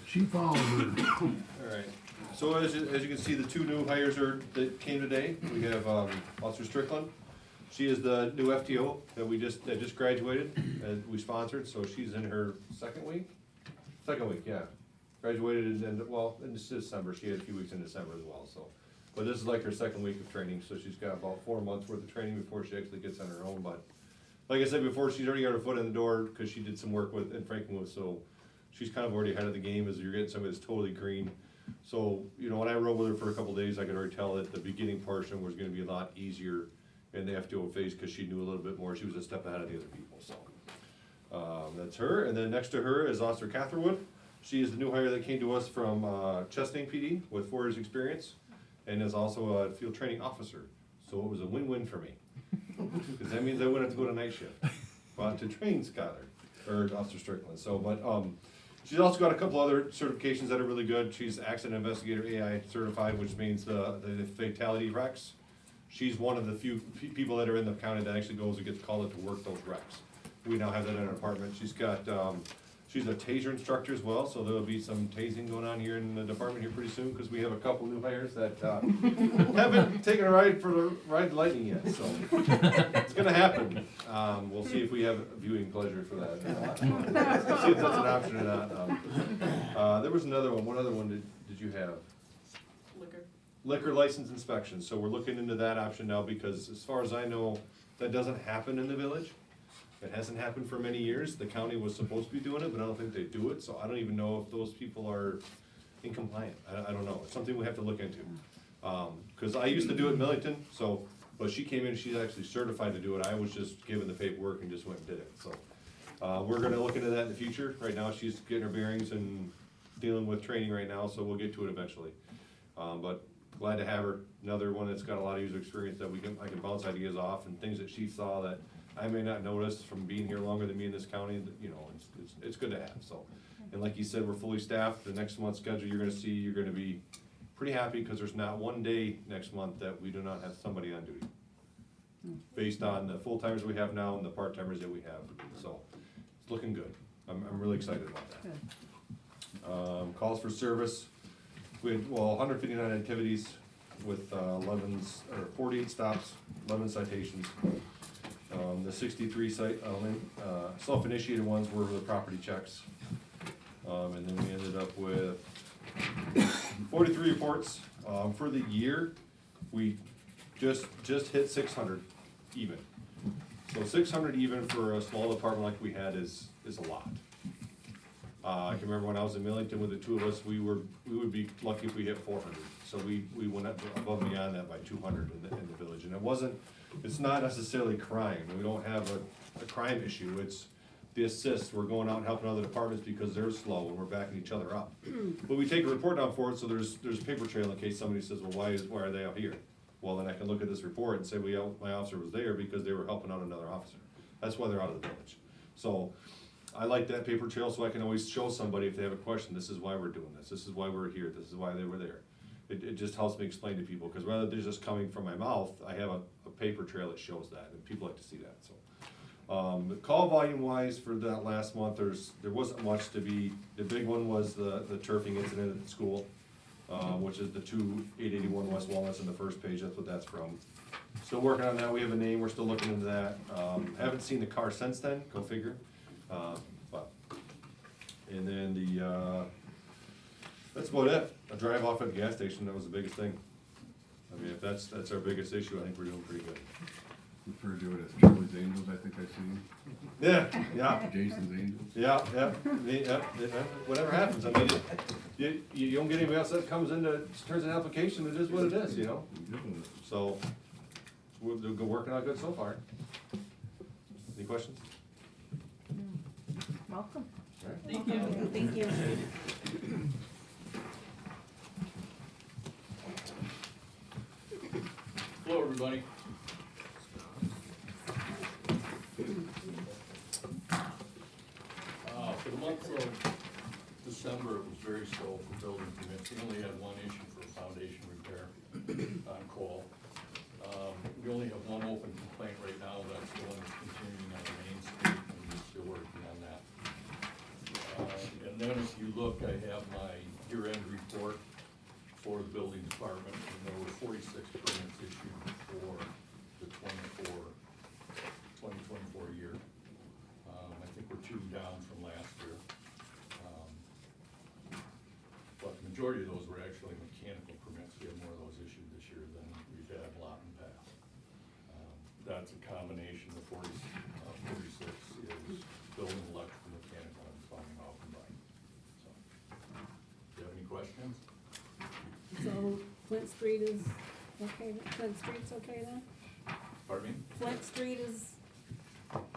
Chief Oliver. Alright, so as you can see, the two new hires that came today. We have Officer Strickland. She is the new FTO that just graduated, and we sponsored, so she's in her second week, yeah. Graduated in December, she had a few weeks in December as well, so. But this is like her second week of training, so she's got about 4 months worth of training before she actually gets on her own, but like I said before, she's already got her foot in the door, because she did some work in Frankenmuth, so she's kind of already ahead of the game as you're getting somebody that's totally green. So, you know, when I rode with her for a couple days, I could already tell that the beginning portion was gonna be a lot easier in the FTO phase, because she knew a little bit more, she was a step ahead of the other people, so. That's her, and then next to her is Officer Catherwood. She is the new hire that came to us from Chesaning PD with 4 years' experience, and is also a field training officer, so it was a win-win for me. Because that means I wouldn't have to go to night shift, to train Skylar, or Officer Strickland, so, but, she's also got a couple other certifications that are really good. She's Accident Investigator AI certified, which means the fatality wrecks. She's one of the few people that are in the county that actually goes and gets called up to work those wrecks. We now have that in our department. She's got She's a taser instructor as well, so there'll be some tasing going on here in the department here pretty soon, because we have a couple new hires that haven't taken a ride for the ride lightning yet, so it's gonna happen. We'll see if we have viewing pleasure for that. We'll see if that's an option or not. There was another one. What other one did you have? Liquor license inspection. So we're looking into that option now, because as far as I know, that doesn't happen in the village. It hasn't happened for many years. The county was supposed to be doing it, but I don't think they do it, so I don't even know if those people are in compliant. I don't know. It's something we have to look into. Cause I used to do it in Millington, so, but she came in, she's actually certified to do it. I was just given the paperwork and just went and did it, so. We're gonna look into that in the future. Right now, she's getting her bearings and dealing with training right now, so we'll get to it eventually. But glad to have her, another one that's got a lot of user experience that I can bounce ideas off, and things that she saw that I may not notice from being here longer than me in this county, that, you know, it's good to have, so. And like you said, we're fully staffed. The next month's schedule you're gonna be pretty happy, because there's not one day next month that we do not have somebody on duty. Based on the full-timers we have now and the part-timers that we have, so it's looking good. I'm really excited about that. Calls for service, we had, 159 activities with 48 stops, 11 citations. The 63 self-initiated ones were the property checks. And then we ended up with 43 reports. For the year, we just hit 600 even. So 600 even for a small department like we had is a lot. I can remember when I was in Millington with the two of us, we would be lucky if we hit 400. So we went up above and beyond that by 200 in the village. And it's not necessarily crime. We don't have a crime issue. It's the assist. We're going out and helping other departments because they're slow and we're backing each other up. But we take a report down for it, so there's a paper trail in case somebody says, well, why are they out here? Well, then I can look at this report and say, well, my officer was there because they were helping out another officer. That's why they're out of the village. So I like that paper trail, so I can always show somebody if they have a question, this is why we're doing this. This is why we're here. This is why they were there. It just helps me explain to people, because rather than just coming from my mouth, I have a paper trail that shows that, and people like to see that, so. The call volume wise for that last month, there wasn't much to be, the big one was the turfing incident at the school, which is the 881 West Walnuts on the first page, that's what that's from. Still working on that, we have a name, we're still looking into that. Haven't seen the car since then, go figure. And then that's about it. A drive off at the gas station, that was the biggest thing. I mean, if that's our biggest issue, I think we're doing pretty good. Refer to it as Charlie's Angels, I think I've seen. Yeah. Jason's Angels. Yeah. Whatever happens, I mean, you don't get anybody else that comes in that turns an application, it is what it is, you know? So, we're working out good so far. Any questions? Welcome. All right. Thank you. Thank you. Hello, everybody. For the month of December, it was very slow for building permits. We only had one issue for a foundation repair on call. We only have one open complaint right now, that's the one that's continuing on Main Street, and we're still working on that. And then if you look, I have my year-end report for the building department, and there were 46 permits issued for the 2024 year. I think we're 2 down from last year. But the majority of those were actually mechanical permits. We have more of those issued this year than we've had a lot in the past. That's a combination of 46 is building, electrical, mechanical, and plumbing all combined. So, do you have any questions? So Flint Street is okay, Flint Street's okay then? Pardon me? Flint Street is,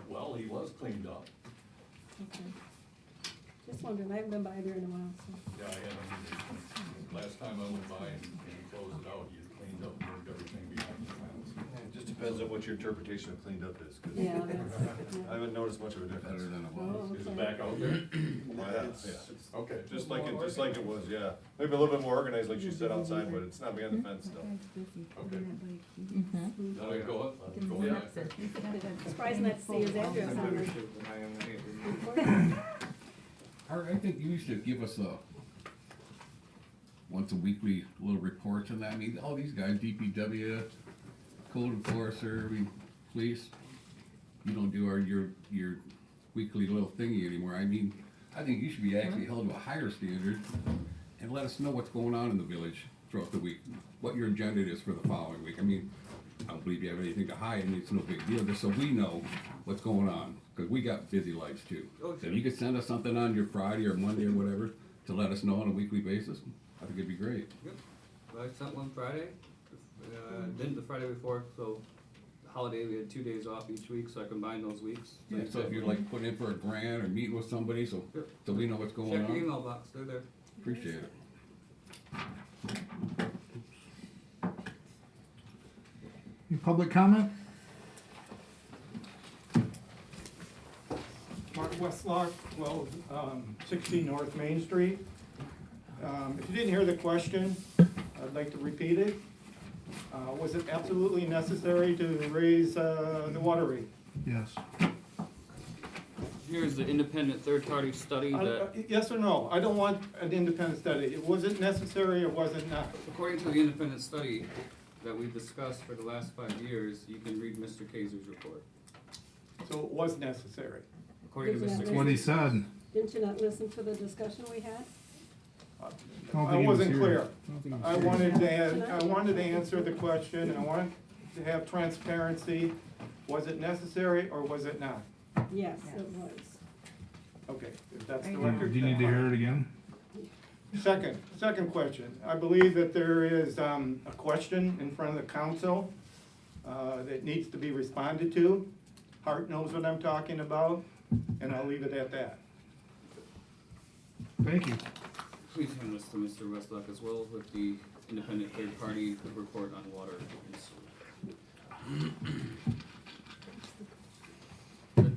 Well, he was cleaned up. okay. Just wondering, I haven't been by there in a while, so. Yeah, I had him. Last time I went by and he closed it out, he had cleaned up and moved everything behind the fence. It just depends on what your interpretation of cleaned up is, 'cause Yeah, that's, I haven't noticed much of a difference. Better than it Oh, was. Is it okay. back out there? Yeah. Okay. Just like it was, yeah. Maybe a little bit more organized, like you said outside, but it's not behind the fence still. Okay. Mm-hmm. Let it go up, let it go up. Surprised not to see his address on there. Art, I think you used to give us once a weekly little reports on that. I mean, all these guys, DPW, code enforcer, I mean, police, you don't do your weekly little thingy anymore. I mean, I think you should be actually held to a higher standard and let us know what's going on in the village throughout the week, what your agenda is for the following week. I mean, I don't believe you have anything to hide, and it's no big deal, just so we know what's going on, because we got busy lives too. So if you could send us something on your Friday or Monday or whatever to let us know on a weekly basis, I think it'd be great. Yep. Well, I sent one Friday, then the Friday before, so the holiday, we had 2 days off each week, so I combined those weeks. Yeah, so if you're like putting in for a grant or meeting with somebody, so we know what's going Check your on, email box, they're there. appreciate it. Any public comment? Mark Westlock, 16 North Main Street. If you didn't hear the question, I'd like to repeat it. Was it absolutely necessary to raise the water rate? Yes. Here's the independent third-party study that, Yes or no? I don't want an independent study. Was it necessary or was it not? according to the independent study that we've discussed for the last 5 years, you can read Mr. Kaiser's report. So it was necessary. According to Mr. That's what he Kaiser. said. Didn't you not listen to the discussion we had? don't I think he was wasn't here. clear. don't think he was I here. wanted to answer the question, I wanted to have transparency. Was it necessary or was it not? Yes, it was. Okay, if that's the Do record. Do you need to hear it again? Second question. I believe that there is a question in front of the council that needs to be responded to. Hart knows what I'm talking about, and I'll leave it at that. Thank you. Please hand this to Mr. Westlock as well with the independent third-party report on water and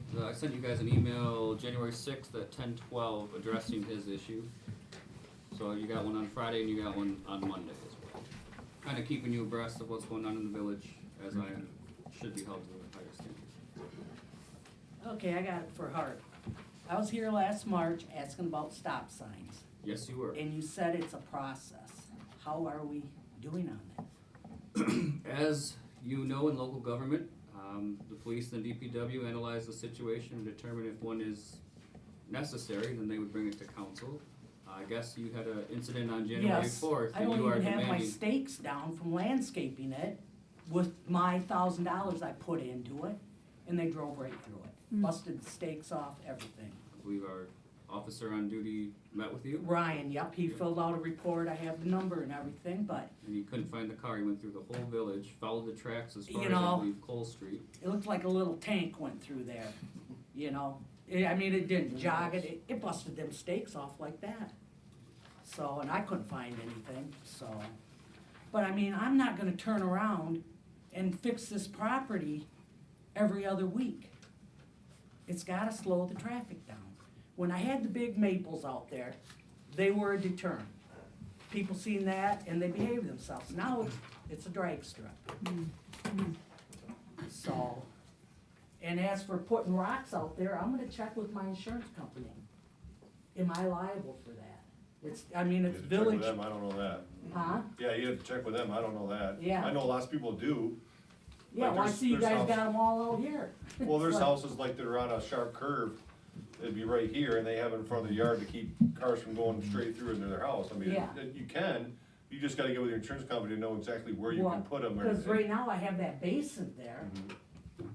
sewer. I sent you guys an email January 6th at 10:12 addressing his issue. So you got one on Friday and you got one on Monday as well. Kind of keeping you abreast of what's going on in the village, as I should be held to a higher standard. Okay, I got it for Hart. I was here last March asking about stop signs, Yes, you were. and you said it's a process. How are we doing on that? As you know, in local government, the police and DPW analyze the situation and determine if one is necessary, then they would bring it to council. I guess you had an incident on January 4th, I and don't you are even have my demanding. stakes down from landscaping it with my $1,000 I put into it, and they drove right through it. Busted the stakes off, everything. I believe our officer on duty met with you, Ryan, yep, he filled out a report, I have the number and everything, but and he couldn't find the car. He went through the whole village, followed the tracks as far You as I know, believe Cole Street. it looked like a little tank went through there, you know? I mean, it didn't jog it, it busted them stakes off like that. So, and I couldn't find anything, so. But I mean, I'm not gonna turn around and fix this property every other week. It's gotta slow the traffic down. When I had the big maples out there, they were a deterrent. People seen that and they behaved themselves. Now it's a drag strip. So, and as for putting rocks out there, I'm gonna check with my insurance company. Am I liable for that? It's, I mean, You it's have to check with village, them, I don't know that. huh? Yeah, you have to check with them, I don't know that. Yeah. I know lots of people do. Yeah, Like well, I there's- see you there's guys house- got them all out here. Well, there's It's like- houses like that are on a sharp curve, it'd be right here, and they have it in front of the yard to keep cars from going straight through into their house. I mean, Yeah. you can, you just gotta get with your insurance company to know exactly where you Well, can put them. Cause right now I have that basin there.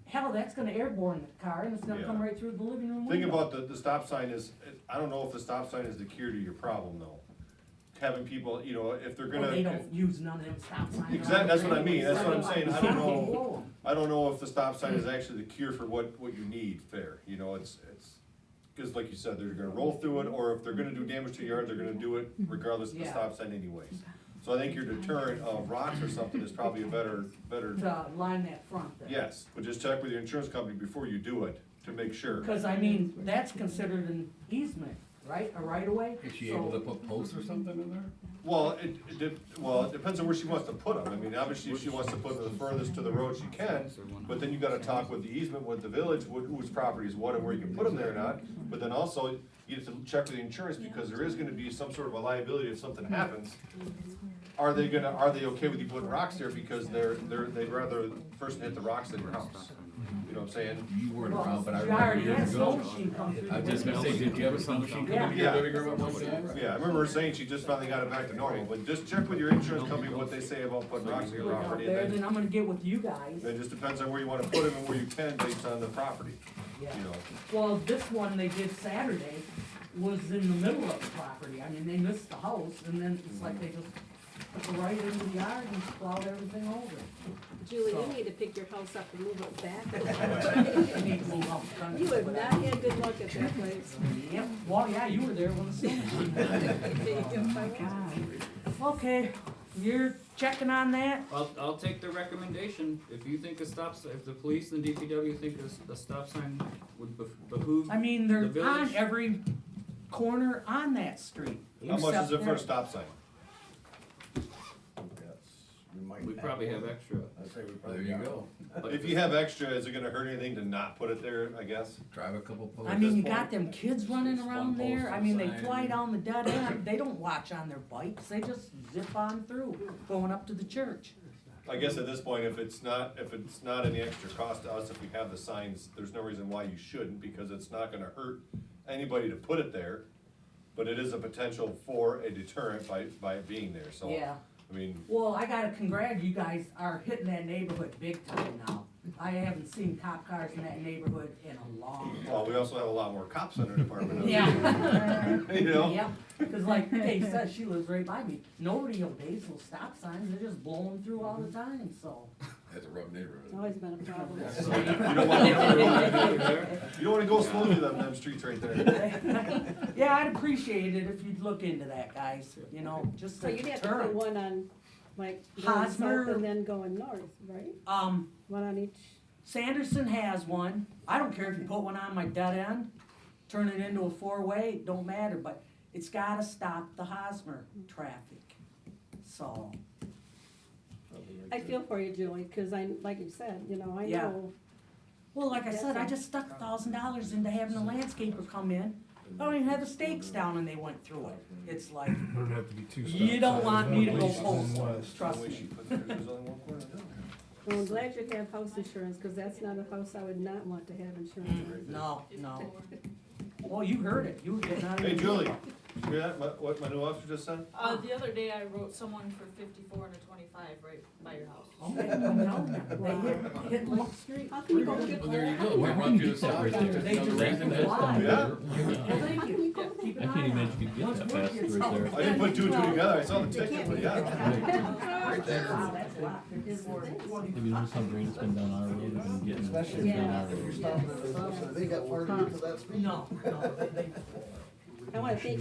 Hell, that's gonna airborne the car and it's gonna come Yeah. right through the living room Think window. about the stop sign is, I don't know if the stop sign is the cure to your problem though. Having people, you know, if they're Well, gonna. they don't use none of them stop signs. Exactly, that's what I mean, that's what I'm saying, I don't know, Whoa. I don't know if the stop sign is actually the cure for what you need, fair, you know, it's, cause like you said, they're gonna roll through it, or if they're gonna do damage to your yard, they're gonna do it regardless of the Yeah. stop sign anyways. So I think your deterrent of rocks or something is probably a better, To line that front there. yes, but just check with your insurance company before you do it, to make sure. Cause I mean, that's considered an easement, right, a right of way? Is she able to put posts or something in there? Well, it depends on where she wants to put them. I mean, obviously, if she wants to put them the furthest to the road, she can. But then you gotta talk with the easement, with the village, whose property is what, and where you can put them there or not. But then also, you have to check with the insurance, because there is gonna be some sort of a liability if something happens. Are they okay with you putting rocks there, because they'd rather the person hit the rocks than your house? You know what I'm saying? You weren't around, but I She remember already years had snow ago. machine come through. I was just gonna say, did you have a snow machine come in Yeah. here, baby girl, at one time? Yeah, I remember her saying she just finally got it back to normal, but just check with your insurance company what they say about putting rocks in your Out property. there, And then I'm gonna get with you guys. then it just depends on where you wanna put them and where you can based on the property, Yeah. you know. Well, this one they did Saturday was in the middle of the property. I mean, they missed the house, and then it's like they just took it right into the yard and plowed everything over. Julie, So- you need to pick your house up and move it back. I need to move up front. You have not had good luck at that place. Yep, well, yeah, you were there when the snow machine. Okay, you're checking on that? I'll take the recommendation. If you think if the police and DPW think a stop sign would behoove. I mean, The they're village? on every corner on that street. How much is it for a except stop sign? We probably have extra. There you go. If you have extra, is it gonna hurt anything to not put it there, I guess? Drive a couple posts. I mean, you got them kids running around One there, post I mean, they sign. fly down the dead end, they don't watch on their bikes, they just zip on through, going up to the church. I guess at this point, if it's not any extra cost to us, if we have the signs, there's no reason why you shouldn't, because it's not gonna hurt anybody to put it there. But it is a potential for a deterrent by it being there, so. Yeah. I mean, Well, I gotta congratulate you guys are hitting that neighborhood big time now. I haven't seen cop cars in that neighborhood in a long time. well, we also have a lot more cops in our department. now. Yeah. You know? Yep, cause like Kay said, she lives right by me, nobody obeys those stop signs, they're just blowing through all the time, so. That's a rough It's neighborhood. always been a problem. You don't wanna go slow through them streets right there. Yeah, I'd appreciate it if you'd look into that, guys, you know, just So to you'd have to deter put 'em. one on, like, going south Hosmer. and then going north, right? One on each. Sanderson has one. I don't care if you put one on my dead end, turn it into a four-way, don't matter, but it's gotta stop the Hosmer traffic. So, I feel for you, Julie, cause like you said, you know, I Yeah. know. well, like I said, I just stuck $1,000 into having a landscaper come in. I don't even have the stakes down and they went through it. It's like, There'd have to be two stop you don't signs, want one me to go east, one postal, west. trust The way she me. puts it, there's only one corner to do it. Well, I'm glad you have house insurance, cause that's not a house I would not want to have insurance. No. Well, you heard it. You were getting out of Hey, your Julie, vehicle. you hear that, what my new officer just said? The other day I wrote someone for 54 and a 25 right by your house. Okay, I'm telling you, they hit Lake Street. How can you go get Well, there you go. that? We run through the south right there. They just Raising that fly. down Yeah. there. Well, thank you. Keep I an can't eye on imagine you it. could get Once that work fast gets right out, there. I didn't put two and two together, I saw the They ticket, can't but be yeah. Right there. Wow, that's a lot. Is it? Have you noticed how great it's been down our road? We've been getting it Especially down our Yeah. if you're road. stopping at a stop sign, they got far to get to that speed. No, they, I wanna thank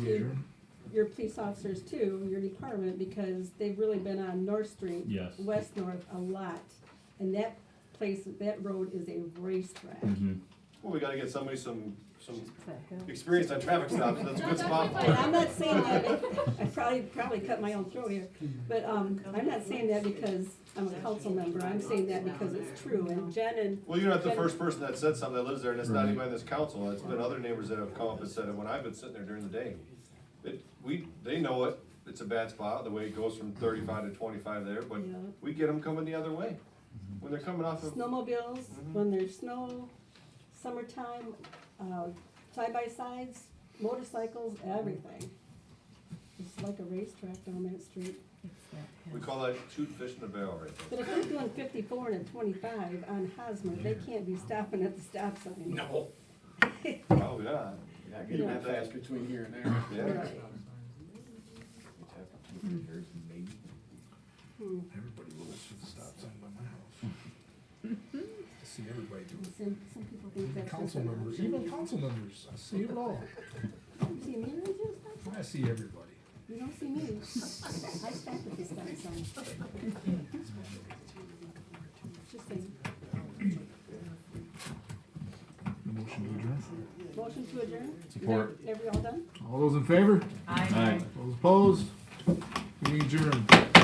your police officers too, your department, because they've really been on North Street. Yes. West North a lot, and that road is a racetrack. Mhm. Well, we gotta get somebody some experience on traffic stops, that's a good spot for And I'm it. not saying that, I probably cut my own throat here, but, I'm not saying that because I'm a council member, I'm saying that because it's true, and Jen and. Well, you're not the Jen- first person that said something that lives there, and it's not Right. even in this council, it's been other neighbors that have come up and said it when I've been sitting there during the day. They know it, it's a bad spot, the way it goes from 35 to 25 there, but Yeah. we get them coming the other way. When they're coming off of, Snowmobiles, when there's snow, summertime, side-by-sides, motorcycles, everything. It's like a racetrack down that street. we call that shooting fish in a barrel right But if they're doing 54 and a 25 on Hosmer, they can't be stopping at the stop sign. there. No. Probably not. Yeah, getting that fast between here and there. Yeah. Right. Everybody rolls through the stop sign by my house. I see everybody do it. Some people think Even that's. council just an members, option. even council members, I see it all. You see me right there, stop sign? I see everybody. You don't see me. I stop at the stop sign. Just saying. Motion to adjourn. Motion to adjourn? Support. Are we all done? All those in favor? Aye. Those opposed? We adjourn.